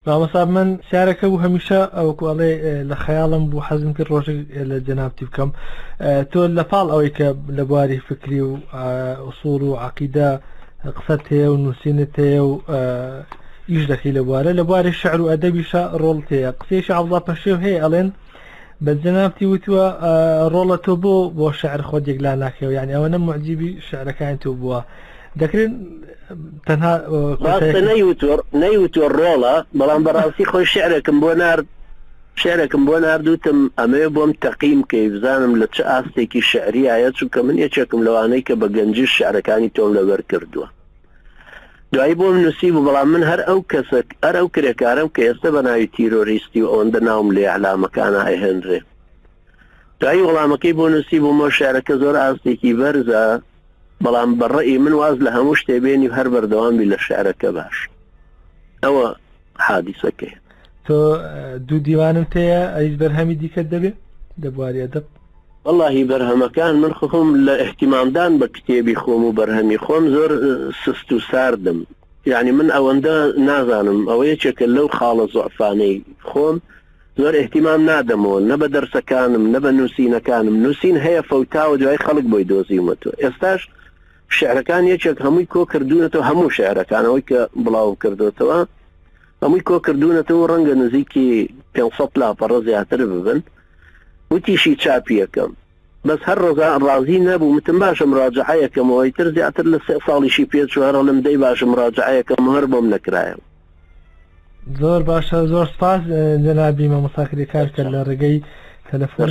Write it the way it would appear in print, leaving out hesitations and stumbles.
مامەستا من شارەکە بوو هەمیشە ئەوەکو ئەڵێ لە خەیاڵم بوو حەزم کرد ڕۆژێک لە جەنابتی بکەم تۆ لە پاڵ ئەوەی کە لە بواری فکری و ئوسوڵ و عەقیدە قسەت هەیە و نووسینت هەیە و ئیش دەکەی لە بوارە لە بواری شەعر و ئەدەبیشە ڕۆڵت هەیە قسەیشی عەبدوڵڵا پەشێو هەیە ئەڵێن بە جەنابتی وتووە ڕۆڵە تۆ بۆ شەعر خۆت یەکلا ناکەوە یعنی ئەوە نە موعجیبی شەعرەکانی تۆ بووە دەکرێن تەنها نەیوتوە ڕۆڵە بەڵام بەڕاستی خۆی شعرێکم بۆ ناردوتم ئەمەوێ بۆم تەقیم کەی بزانم لە چه ئاستێکی شعریایە چونکە من یەکێکم لەوانەی کە بە گەنجی شعرەکانی تۆم لەبەر کردووە دوایی بۆم نووسی بوو بەڵام من هەر ئەو کرێکارم کە ئێستا بە ناوی تیرۆریستی و ئەوەندە ناوم لێ ئەعلامەکانە هێنرێ دوایی وەڵامەکەی بۆ نووسی بوومەوە شعرەکە زۆر ئاستێکی بەرزە بەڵام بەڕێی من واز لە هەموو شتێبێنی هەر بەردەوامی لە شعرەکە باش ئەوە حادیسەکەی تۆ دوو دیوانم تەیە ئەیس بەرهەمی دیکە دەبێت دەبواری ئەدەب واللهی بەرهەمەکان من خۆم لە احتیمامدان بە کتێبی خۆم و بەرهەمی خۆم زۆر سست و ساردم یعنی من ئەوەندە نازانم ئەوە یەکێکە لەو خاڵە زوعفانەی خۆم زۆر احتیمام نادەمەوە نە بە دەرسەکانم نە بە نووسینەکانم نووسین هەیە فەوتاوە دوای خەڵک بۆی دۆزیومەتەوە ئێستاش شعرەکان یەکێک هەمووی کۆ کردوونەتەوە هەموو شعرەکانەوەی کە بڵاو کردوتەوە هەمووی کۆ کردوونەتەوە ڕەنگە نزیکی 500 لاپەڕە زیاتر ببن وتیشی چاپیەکەم بەس هەر ڕازی نەبوو متم باشە مراجعەیەکەمەوەی تر زیاتر لە 3 ساڵیشی پێچوارە لەم دەی باشە مراجعەیەکەم هەر بۆم نەکرایەوە زۆر باشە زۆر سپاس جەنابی مامۆستا کرێکار کە لە ڕێگەی تەلەفۆن